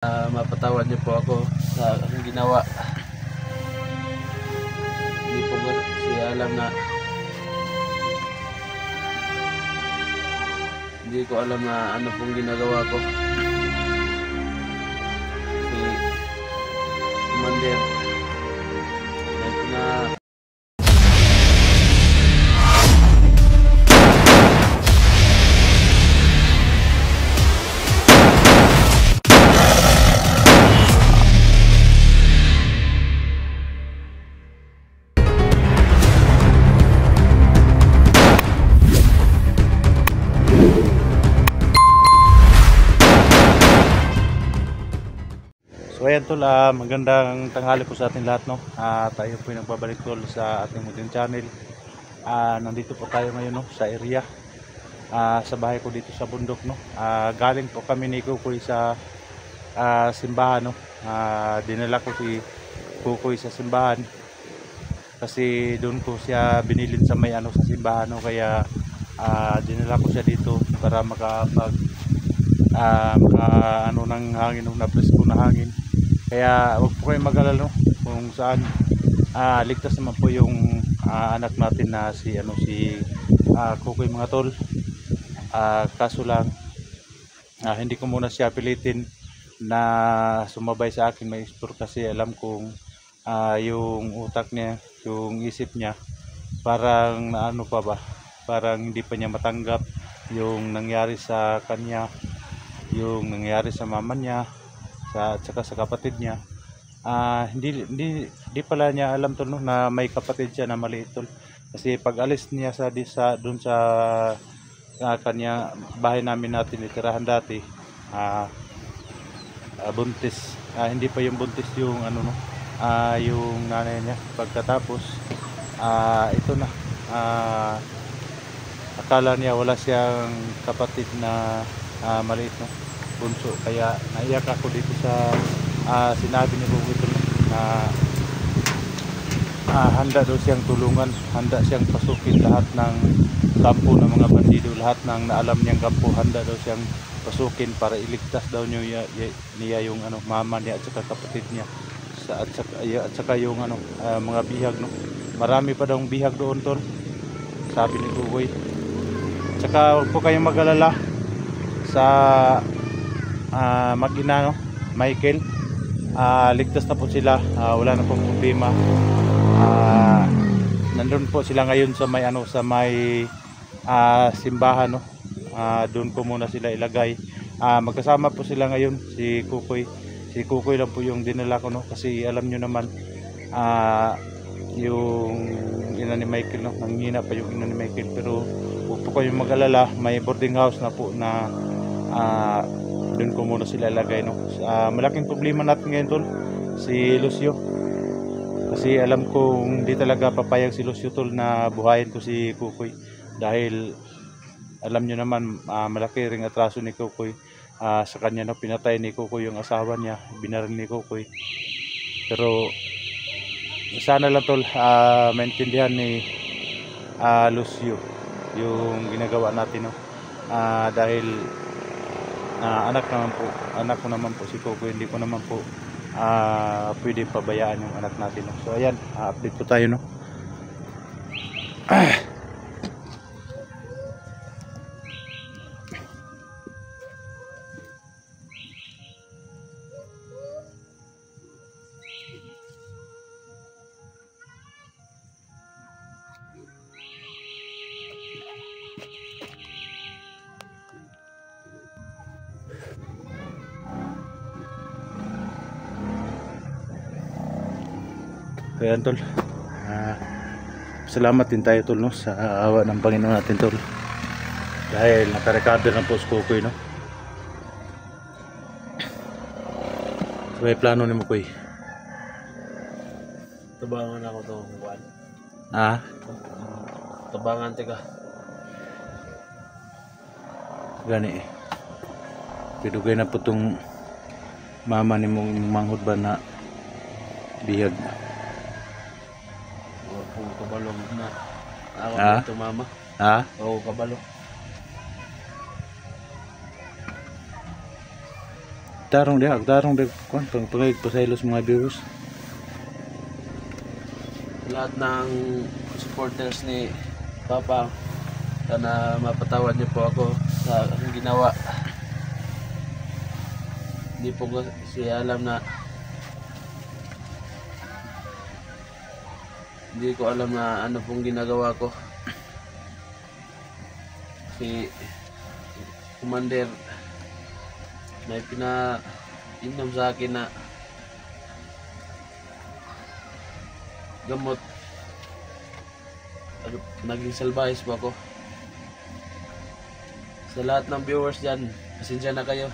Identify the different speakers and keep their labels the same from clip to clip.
Speaker 1: Mapatawad niyo po ako sa aking ginawa. Hindi po kasi alam na hindi ko alam na ano pong ginagawa ko. Si Commander na
Speaker 2: So ayan tol, magandang tanghali po sa ating lahat, no. Tayo po yung nagbabalik tol sa ating munting channel. Nandito po tayo ngayon, no, sa area, sa bahay ko dito sa bundok, no. Galing po kami ni Kukoy sa simbahan, no. Dinala ko si Kukoy sa simbahan kasi doon ko siya binilin sa may ano sa simbahan, no. Kaya dinala ko siya dito para makapag ano ng hangin, no, na presko na hangin. Kaya huwag po kayong mag-alala, no, kung saan ligtas naman po yung anak natin na si Kukoy, mga tol. Kaso lang hindi ko muna siya pilitin na sumabay sa akin may explore kasi alam kong yung utak niya, yung isip niya parang ano pa ba, parang hindi pa niya matanggap yung nangyari sa kanya, yung nangyari sa mama niya at saka sa kapatid niya. Hindi pala niya alam tol, no, na may kapatid siya na maliit tol. Kasi pag alis niya doon sa kanya bahay namin natin itirahan dati, buntis, hindi pa yung buntis yung ano, no, yung nanay niya. Pagkatapos ito na, akala niya wala siyang kapatid na maliit, no, bunso. Kaya naiyak ako dito sa sinabi ni Kukoy na handa daw siyang tulungan, handa siyang pasukin lahat ng kampo ng mga bandido, lahat ng naalam niyang kampo, handa daw siyang pasukin para iligtas daw niya yung ano, mama niya at saka kapatid niya at saka yung ano, mga bihag, no. Marami pa daw bihag doon tol, sabi ni Kukoy. Tsaka huwag po kayong mag-alala sa mag-ina, no, Michael. Ligtas na po sila, wala na pong problema. Nandun po sila ngayon sa may ano, sa may simbahan, no. Doon ko muna sila ilagay. Magkasama po sila ngayon, si Kukoy lang po yung dinala ko, no, kasi alam nyo naman yung ina ni Michael, no, nanghina pa yung ina ni Michael. Pero huwag po kayong mag-alala, may boarding house na po na doon ko muna sila ilagay, no. Malaking problema natin ngayon tol, si Lucio. Kasi alam kong hindi talaga papayag si Lucio tol na buhayin ko si Kukoy, dahil alam nyo naman malaki ring atraso ni Kukoy sa kanya, no. Pinatay ni Kukoy yung asawa niya, binaril ni Kukoy. Pero sana lang tol maintindihan ni Lucio yung ginagawa natin, no. Dahil anak ko naman po si Kukoy, hindi ko naman po pwede pabayaan yung anak natin, no. So ayan, update po tayo, no. Ayan tol, salamat din tayo tol, no, sa awa ng Panginoon natin tol, dahil nakarecover na po si Kukoy, no. So may plano ni Kukoy.
Speaker 1: tabangan ako to kuan. Tabangan teka.
Speaker 2: Gani pidugay na po tong mama ni mong manghod ba na bihag.
Speaker 1: Kabalo na awan ito mama. Oo, kabalo.
Speaker 2: Agtarong di kon pangpagay po sa ilos mga viewers.
Speaker 1: Lahat ng supporters ni Papa, sana mapatawad niyo po ako sa aking ginawa. Hindi po kasi alam na hindi ko alam na ano pong ginagawa ko. Si Commander may pinainom sa akin na gamot. Naging salbahis po ako. Sa lahat ng viewers dyan, pasensya na kayo.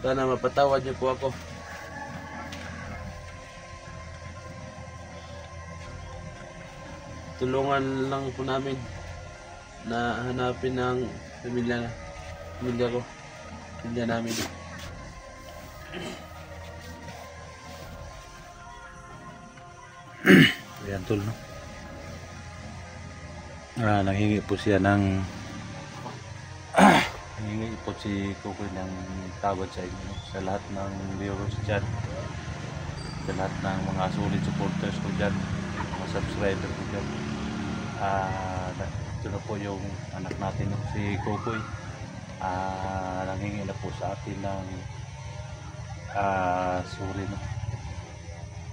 Speaker 1: Sana mapatawad niyo po ako. Tulungan lang po namin na hanapin ng pamilya ko, pamilya namin.
Speaker 2: Ayan tol, no? Nanghingi po siya ng nanghingi po si Kukoy ng tawad sa inyo, no? Sa lahat ng viewers dyan, sa lahat ng mga solid supporters ko dyan, mga subscriber ko dyan. Ito na po yung anak natin, no? Si Kukoy. Nanghingi na po sa atin ng sorry, no?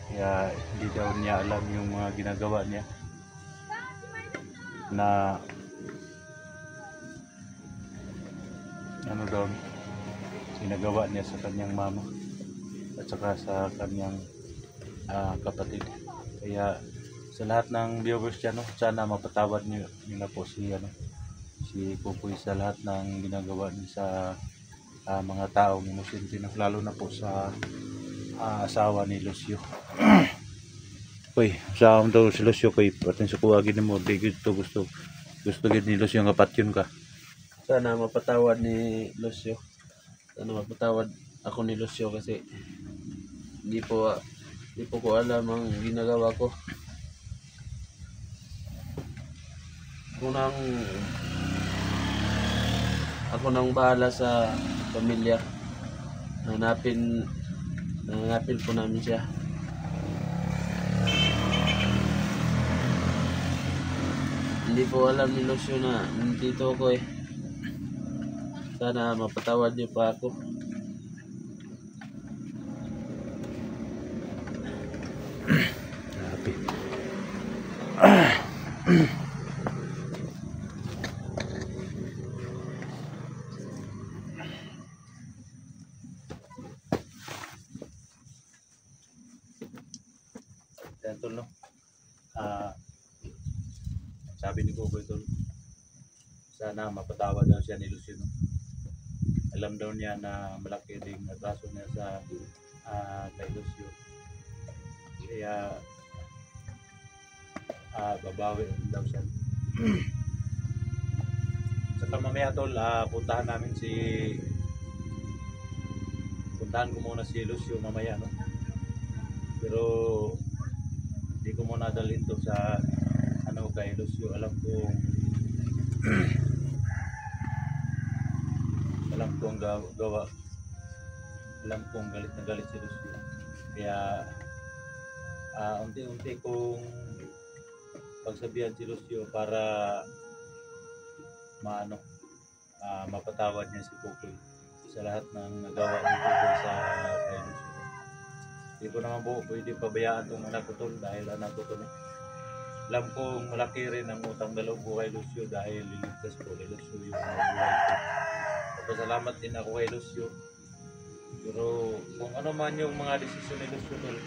Speaker 2: Kaya hindi daw niya alam yung mga ginagawa niya na ano daw ginagawa niya sa kanyang mama at saka sa kanyang kapatid. Kaya sa lahat ng viewers dyan, no, sana mapatawad niyo na po si Kukoy sa lahat ng ginagawa niya sa mga taong inosente, lalo na po sa asawa ni Lucio. Uy, asawa daw si Lucio kay patin sa kuwagin mo, di gusto gid ni Lucio nga patyon ka.
Speaker 1: Sana mapatawad ni Lucio. Sana mapatawad ako ni Lucio kasi hindi po ko alam ang ginagawa ko. Ako nang bahala sa pamilya. Hanapin po namin siya. Hindi po alam ni Lucio na nandito ako eh. Sana mapatawad niyo pa ako.
Speaker 2: Happy. Yan tol, no? Sabi ni Kukoy tol, sana mapatawad daw siya ni Lucio, no? Alam daw niya na malaki ding atraso niya sa kay Lucio. Kaya babawi daw siya. Saka mamaya tol, puntahan ko muna si Lucio mamaya, no? Pero hindi ko muna dalhin to sa kay Lucio. Alam kong gawa. Alam kong galit na galit si Lucio. Kaya unti-unti kong pagsabihan si Lucio para mapatawad niya si Kukoy sa lahat ng nagawa ni Kukoy sa kay Lucio. Hindi ko naman po pwede pabayaan itong anak ko tol dahil anak ko to. Alam kong malaki rin ang utang na loob ko kay Lucio dahil liligtas ko kay Lucio yung buhay ko. Pasalamat din ako kay Lucio. Pero kung ano man yung mga desisyon ni Lucio tol,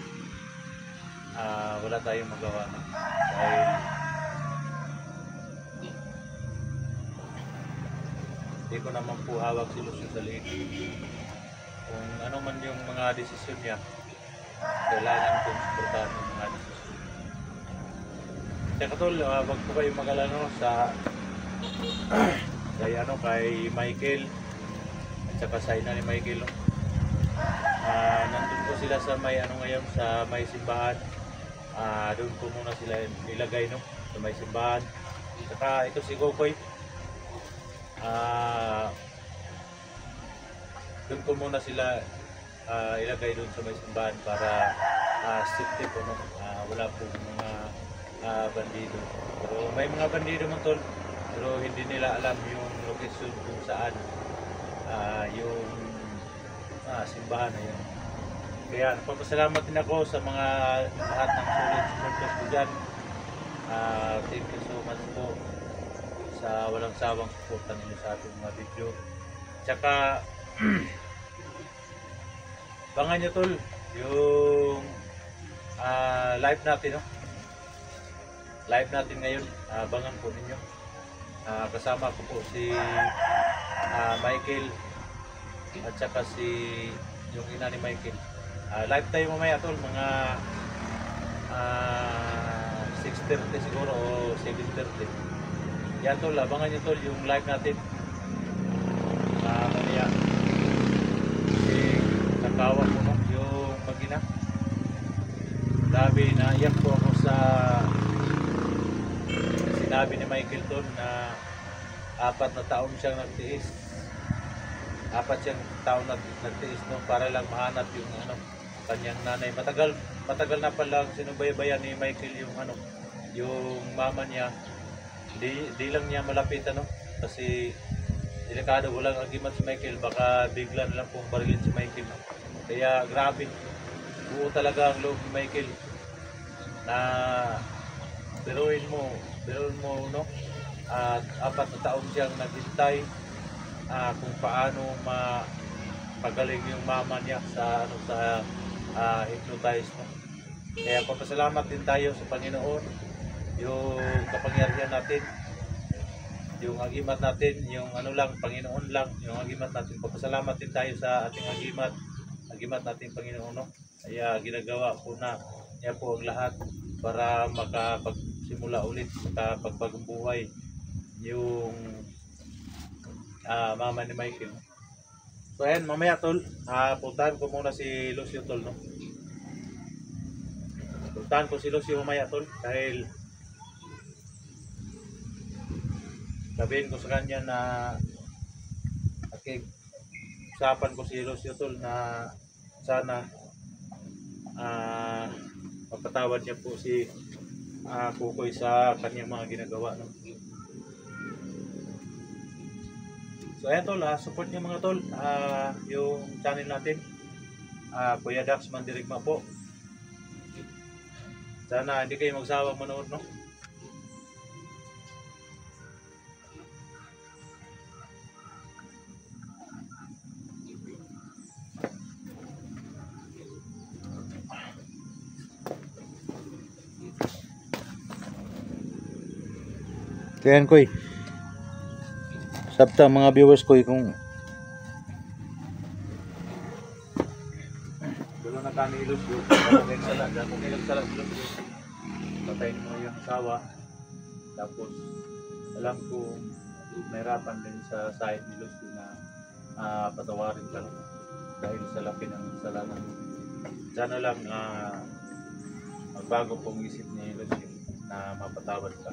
Speaker 2: wala tayong magawa na. Dahil hindi ko naman po hawak si Lucio sa liig. Kung ano man yung mga desisyon niya, kailangan kong suportahan yung mga desisyon. Kaya tol, wag po kayo mag-alala sa kay Michael at saka sa ina ni Michael, no? Nandun po sila sa may ngayon sa may simbahan. Doon po muna sila nilagay, no? Sa may simbahan. Saka ito si Kukoy, doon ko muna sila ilagay doon sa may simbahan para safety po, no? Wala po mga bandido. Pero may mga bandido man tol, pero hindi nila alam yung location kung saan yung simbahan na yun. Kaya nagpapasalamat din ako sa mga lahat ng solid supporters ko dyan. Thank you so much po sa walang sawang suporta ninyo sa ating mga video. Tsaka bangan nyo tol yung live natin, no? Live natin ngayon, bangan po ninyo. Kasama ko po si Michael at saka si yung ina ni Michael. Live tayo mamaya tol, mga 6:30 siguro o 7:30. Yan tol, abangan nyo tol yung live natin mamaya. Kasi nakawa ko, no, yung magina. Sabi na iyak po ako sa sinabi ni Michael tol na 4 na taon siyang nagtiis. 4 siyang taon nagtiis, no, para lang mahanap yung kanyang nanay. Matagal na pala sinubaybayan ni Michael yung mama niya. Di lang niya malapitan, no, kasi delikado, walang agimat si Michael, baka bigla na lang pong barilin si Michael, no? Kaya grabe, buo talaga ang loob ni Michael na biruin mo, no, at 4 na taon siyang naghintay kung paano mapagaling yung mama niya sa hypnotize, no? Kaya papasalamat din tayo sa Panginoon, yung kapangyarihan natin, yung agimat natin, yung Panginoon lang, yung agimat natin. Papasalamat din tayo sa ating agimat natin Panginoon, no? Kaya ginagawa po na niya po ang lahat para makapagsimula ulit, makapagpagong buhay yung mama ni Michael. So ayan, mamaya tol, puntahan ko muna si Lucio tol, no? Puntahan ko si Lucio mamaya tol, dahil sabihin ko sa kanya na usapan ko si Lucio tol na sana mapatawad niya po si Kukoy sa kanyang mga ginagawa, no? So ayan tol, support niyo mga tol yung channel natin, Kuya Dax Mandirigma po. Sana hindi kayo magsawang manood, no?
Speaker 3: Kaya koy, sabta mga viewers koy kung
Speaker 2: Dulo na kami Lucio, kung ilagsala Lucio, patayin mo yung asawa. Tapos alam ko mahirapan din sa side ni Lucio na patawarin ka dahil sa laki ng kasalanan. Sana lang magbago pong isip ni Lucio na mapatawad ka.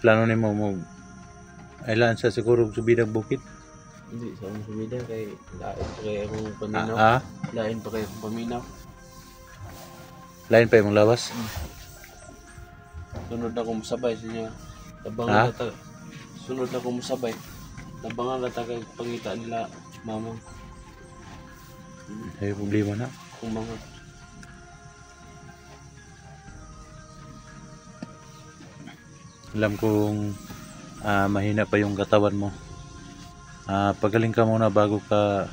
Speaker 3: plano ni mo ailan sa siguro subidang bukid.
Speaker 1: Hindi sa akong sumida kay lain pa kayo akong paminaw. Lain pa kayo akong paminaw.
Speaker 3: Lain pa imong lawas.
Speaker 1: Sunod na akong sabay sa inyo. Tabangan na sunod na akong sabay. Tabangan na kay pangita nila mama.
Speaker 3: Ay problema na.
Speaker 1: Kung mga
Speaker 3: alam kong mahina pa yung katawan mo. Pagaling ka muna bago ka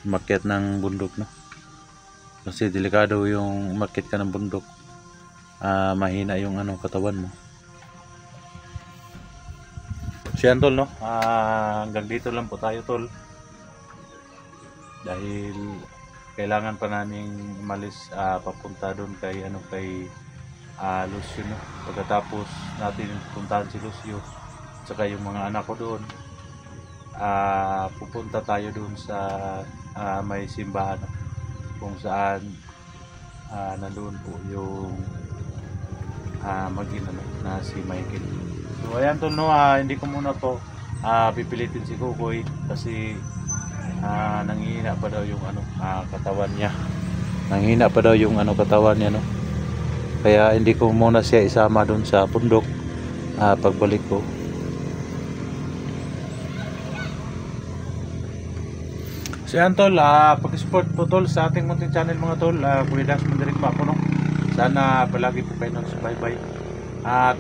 Speaker 3: umakyat ng bundok, no? Kasi delikado yung umakyat ka ng bundok. Mahina yung katawan mo. Siyan tol, no? Hanggang dito lang po tayo tol. Dahil kailangan pa namin umalis papunta doon kay
Speaker 2: Lucio, no? Pagkatapos natin puntahan si Lucio tsaka yung mga anak ko doon, pupunta tayo doon sa may simbahan, no? Kung saan nandoon po yung mag-ina, no? Na si Michael. So ayan tol, no? Hindi ko muna to pipilitin si Kukoy kasi nanghihina pa daw yung katawan niya. Nanghihina pa daw yung katawan niya, no? Kaya hindi ko muna siya isama doon sa bundok pagbalik ko. So yan tol, pag-support po tol sa ating munting channel mga tol. Kulidas mo direct pa ako, no? Sana palagi po kayo nagsubaybay.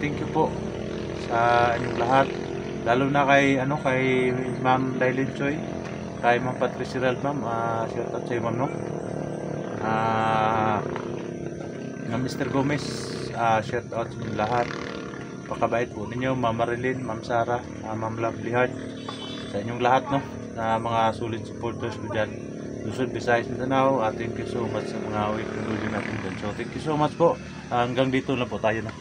Speaker 2: Thank you po sa inyong lahat. Lalo na kay Ma'am Dailin Choi, kay Ma'am Patricia Ral, ma'am. Shout out sa iyo, ma'am, no? Mr. Gomez, shout out sa inyong lahat. Pakabait po ninyo, Ma'am Marilyn, Ma'am Sarah, Ma'am Lovely Heart, sa inyong lahat, no? Na mga solid supporters ko dyan, Luzon, Visayas, Mindanao. Thank you so much sa mga OFW natin dyan. So thank you so much po. Hanggang dito na po tayo, no?